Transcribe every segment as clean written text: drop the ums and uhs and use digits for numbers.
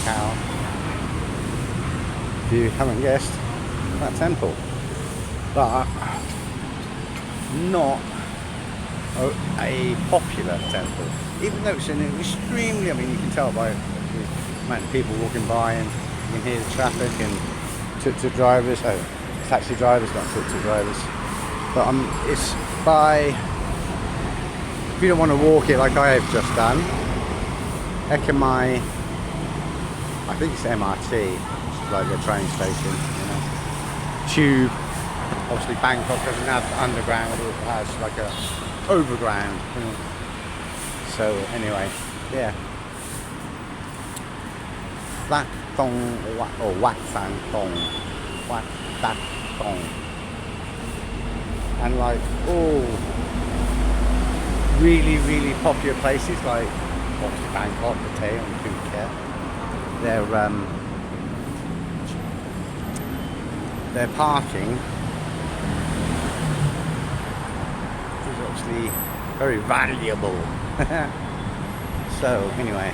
Si-Keo. If you haven't guessed, that temple. But not a popular temple, even though it's an extremely, I mean, you can tell by the amount of people walking by, and you can hear the traffic and tuk-tuk drivers, taxi drivers, not tuk-tuk drivers, but it's by, if you don't want to walk it like I have just done, Ekimai, I think it's MRT, which is like the train station, you know, tube. Obviously Bangkok doesn't have underground, it has like a overground. So anyway, yeah. That thong, or Wat That thong. Wat That thong. And like all really, really popular places like obviously Bangkok, Si-Keo and Phuket, their parking obviously very valuable. So anyway,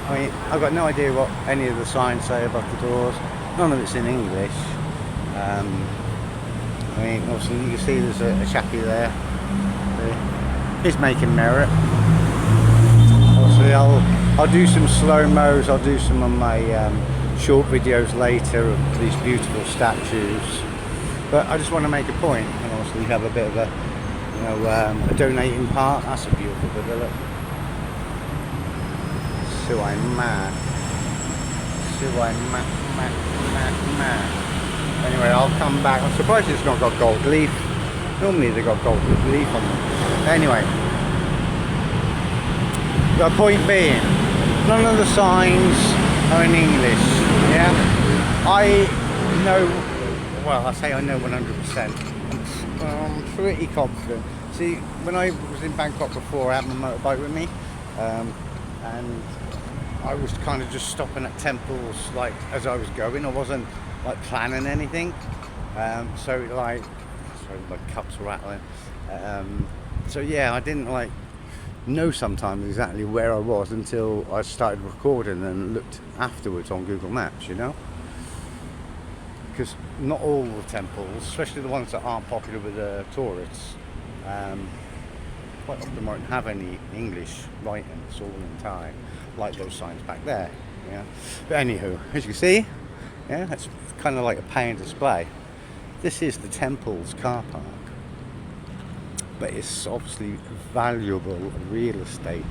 I mean, I've got no idea what any of the signs say above the doors. None of it's in English. I mean, obviously you can see there's a chappie there. He's making merit. Obviously I'll do some slow-mos, I'll do some of my short videos later of these beautiful statues. But I just want to make a point, and obviously have a bit of a, you know, a donating part. That's a beautiful bit, look. Suai Ma. Anyway, I'll come back. I'm surprised it's not got gold leaf. Normally they got gold leaf on them. Anyway, the point being, none of the signs are in English. Yeah, I know. Well, I say I know 100%. I'm pretty confident. See, when I was in Bangkok before, I had my motorbike with me, and I was kind of just stopping at temples like as I was going. I wasn't like planning anything. So like, sorry, my cups were rattling. So yeah, I didn't like know sometimes exactly where I was until I started recording and looked afterwards on Google Maps, you know. Because not all the temples, especially the ones that aren't popular with the tourists, quite often won't have any English writing. It's all in Thai, like those signs back there. Yeah. But anywho, as you can see, yeah, that's kind of like a pay and display. This is the temple's car park, but it's obviously valuable real estate.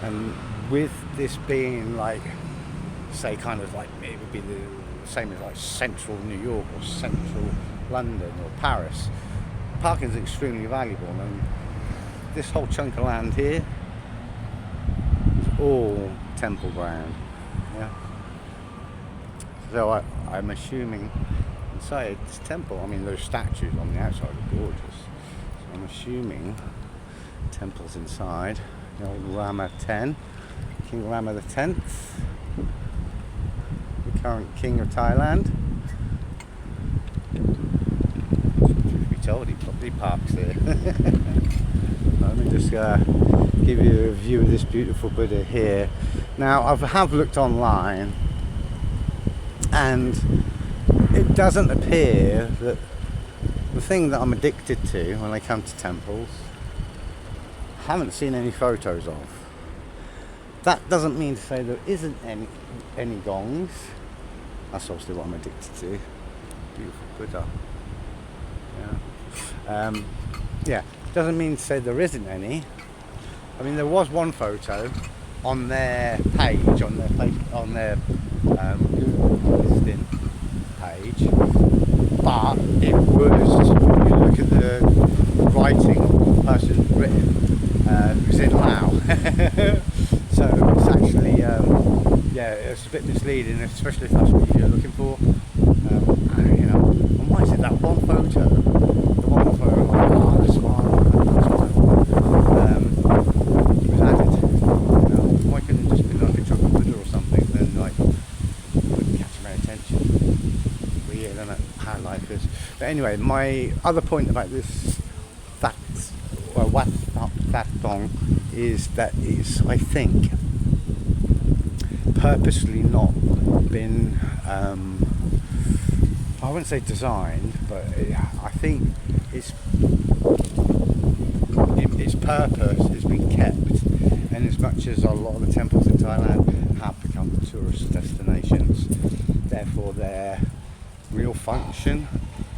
And with this being like, say, kind of like, it would be the same as like central New York or central London or Paris, parking is extremely valuable. And this whole chunk of land here is all temple ground. Yeah. So I'm assuming inside this temple, I mean, those statues on the outside are gorgeous. So I'm assuming temples inside. The old Rama 10, King Rama the 10th, the current King of Thailand. Truth be told, he probably parks there. Let me just give you a view of this beautiful Buddha here. Now, I have looked online, and it doesn't appear that the thing that I'm addicted to when I come to temples, I haven't seen any photos of. That doesn't mean to say there isn't any gongs. That's obviously what I'm addicted to. Beautiful Buddha. Yeah. Yeah. Doesn't mean to say there isn't any. I mean, there was one photo on their page, on their Google listing page, but it was, if you look at the writing of the person written, it was in Lao. So it's actually, yeah, it's a bit misleading, especially if that's what you're looking for. You know, and why is it that one photo? The one photo, this one, was added. You know, why couldn't it just be like a chocolate Buddha or something? Then like, it wouldn't catch my attention. Weird, isn't it? How life is. But anyway, my other point about this, Wat That thong, is that it's, I think, purposely not been, I wouldn't say designed, but I think its purpose has been kept. And as much as a lot of the temples in Thailand have become tourist destinations, therefore their real function,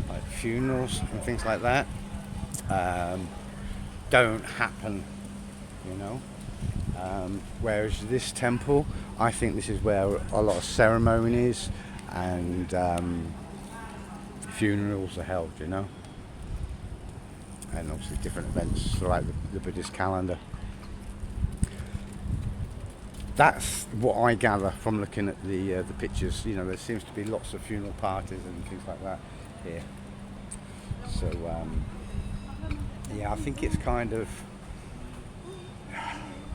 like funerals and things like that, don't happen, you know. Whereas this temple, I think this is where a lot of ceremonies and funerals are held, you know, and obviously different events throughout the Buddhist calendar. That's what I gather from looking at the pictures. You know, there seems to be lots of funeral parties and things like that here. So yeah, I think it's kind of,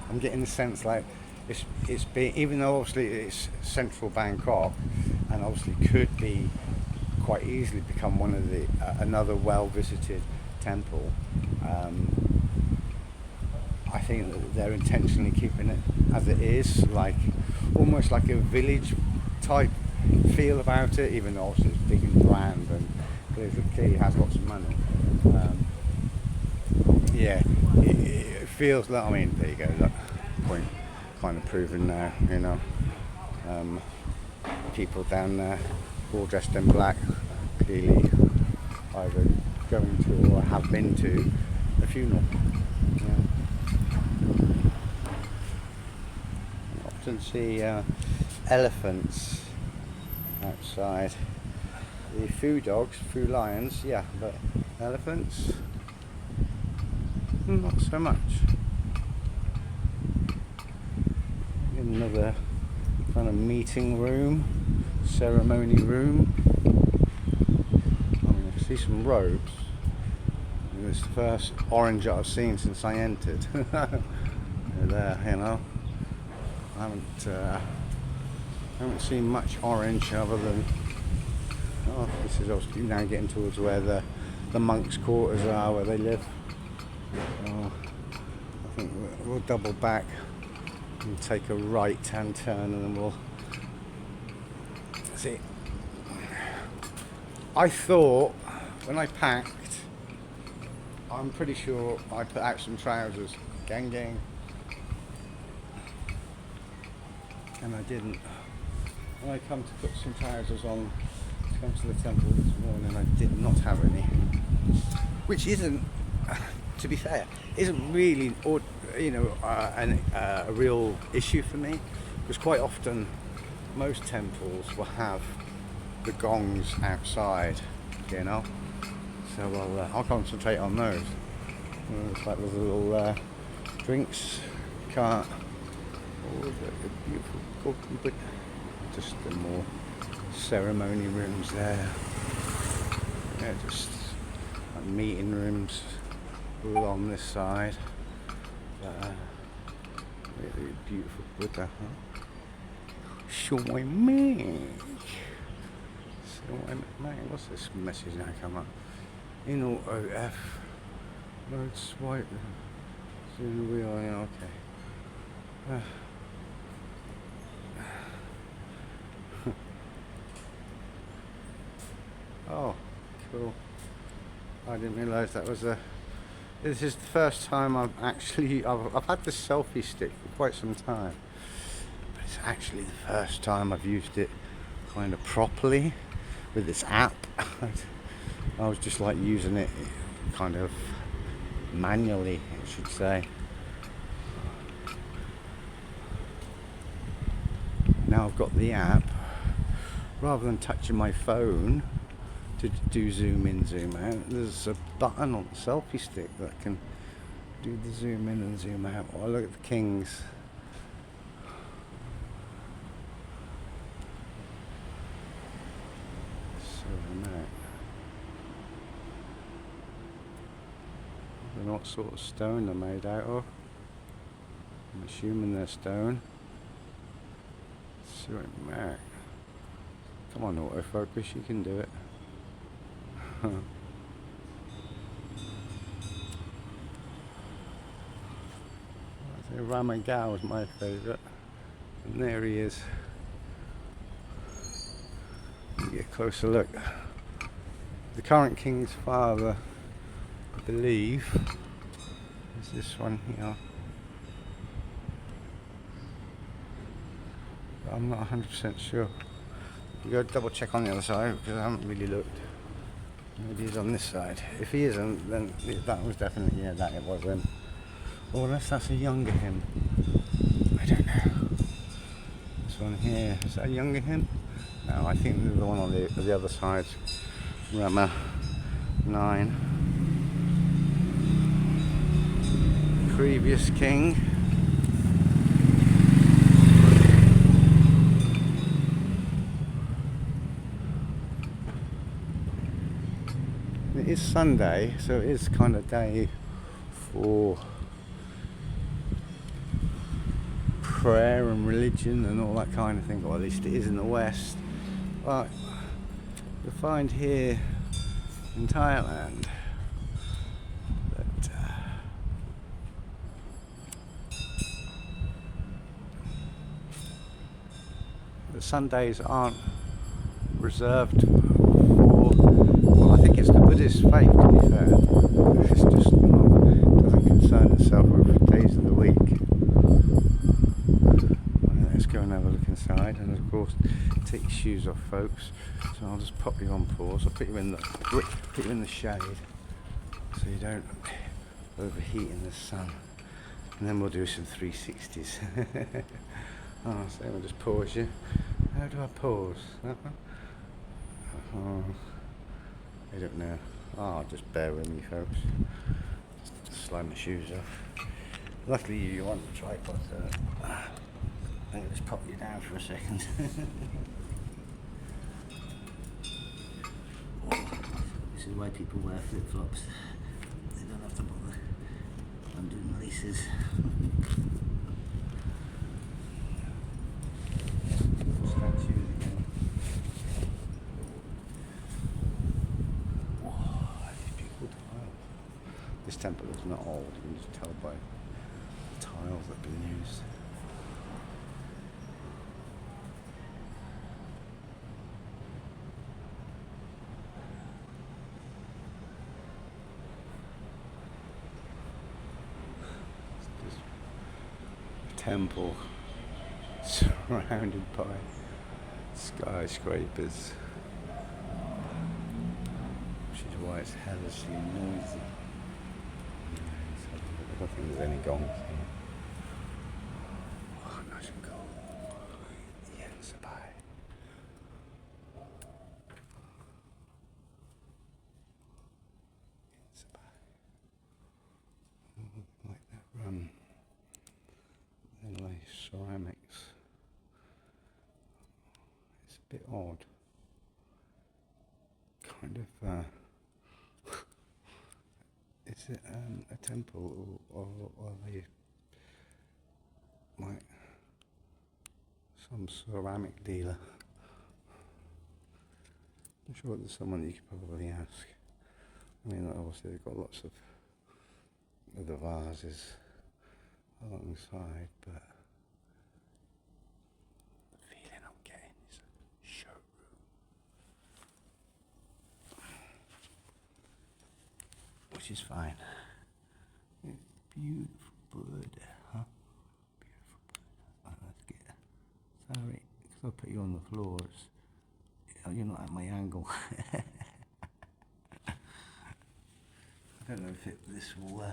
I'm getting the sense like it's been, even though obviously it's central Bangkok and obviously could be quite easily become one of the another well visited temple, I think that they're intentionally keeping it as it is, like almost like a village type feel about it, even though obviously it's big and grand and clearly has lots of money. Yeah, it feels like, I mean, there you go, that point kind of proven now, you know. People down there all dressed in black, clearly either going to or have been to a funeral. Yeah. I often see elephants outside. The foo dogs, foo lions, yeah, but elephants, not so much. Another kind of meeting room, ceremony room. I mean, I see some robes. It's the first orange I've seen since I entered. They're there, you know. I haven't seen much orange other than, oh, this is obviously now getting towards where the monks' quarters are, where they live. Oh, I think we'll double back and take a right hand turn, and then we'll see. I thought when I packed, I'm pretty sure I put out some trousers, gang, and I didn't. When I come to put some trousers on to come to the temple this morning, I did not have any, which isn't, to be fair, isn't really, you know, a real issue for me, because quite often most temples will have the gongs outside, you know, so I'll concentrate on those. It's like there's a little drinks cart. Oh, the beautiful cooking, but just the more ceremony rooms there. Yeah, just like meeting rooms all on this side. Really beautiful Buddha, huh? Shoy me. What's this message now come up? In auto F. Road swipe. Soon we are, yeah, okay. Oh, cool. I didn't realise that was a. This is the first time I've had this selfie stick for quite some time, but it's actually the first time I've used it kind of properly with this app. I was just like using it kind of manually, I should say. Now I've got the app, rather than touching my phone to do zoom in, zoom out, there's a button on the selfie stick that can do the zoom in and zoom out. Oh, look at the kings. So I don't know what sort of stone they're made out of. I'm assuming they're stone. So Mac. Come on, autofocus, you can do it. I think Ramagal is my favourite. And there he is. Get a closer look. The current king's father, I believe, is this one here. But I'm not 100% sure. You go double check on the other side because I haven't really looked. Maybe he's on this side. If he isn't, then that was definitely, yeah, that it was him. Or unless that's a younger him. I don't know. This one here, is that a younger him? No, I think the one on the other side, Rama 9. Previous king. It is Sunday, so it is kind of day for prayer and religion and all that kind of thing, or at least it is in the West. But you'll find here in Thailand that the Sundays aren't reserved for, well, I think it's the Buddhist faith, to be fair. It's just not, doesn't concern itself with days of the week. Let's go and have a look inside, and of course take your shoes off, folks. So I'll just pop you on pause. I'll put you in the shade so you don't overheat in the sun, and then we'll do some 360s. Oh, so we'll just pause you. How do I pause? That one? Oh, I don't know. Oh, just bear with me, folks. Just slide my shoes off. Luckily you want the tripod, so I'm going to just pop you down for a second. This is why people wear flip-flops. They don't have to bother undoing laces. Statues again. Whoa, these beautiful tiles. This temple is not old, you can just tell by the tiles that have been used. Temple surrounded by skyscrapers, which is why it's hellishly noisy. I don't think there's any gongs here. Oh, nice and cool. Yeah, it's a pie. It's a pie. Like that run. Anyway, ceramics. It's a bit odd. Kind of, is it a temple or are they like some ceramic dealer? I'm sure there's someone you could probably ask. I mean, obviously they've got lots of other vases alongside, but the feeling I'm getting is a showroom, which is fine. Beautiful bird, huh? Beautiful bird. Oh, let's get. Sorry, because I put you on the floors. You're not at my angle. I don't know if this will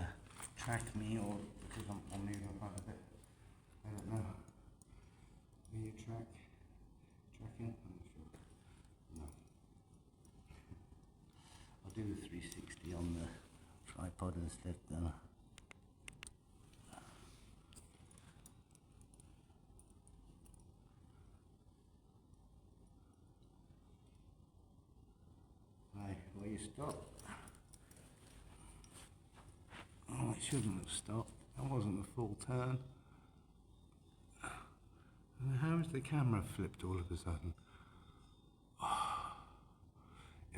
track me or because I'm moving quite a bit. I don't know. Will you tracking? I'm not sure. No. I'll do the 360 on the tripod instead then. Right, will you stop? Oh, it shouldn't have stopped. That wasn't a full turn. And how is the camera flipped all of a sudden?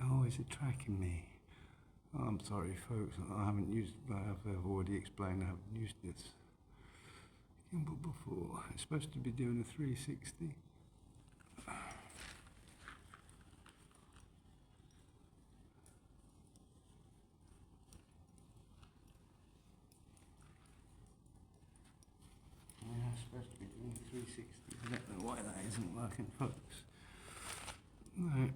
Oh, is it tracking me? Oh, I'm sorry, folks. I haven't used. I've already explained. I haven't used this But before, it's supposed to be doing a 360. Yeah, it's supposed to be doing 360. I don't know why that isn't working, folks. No.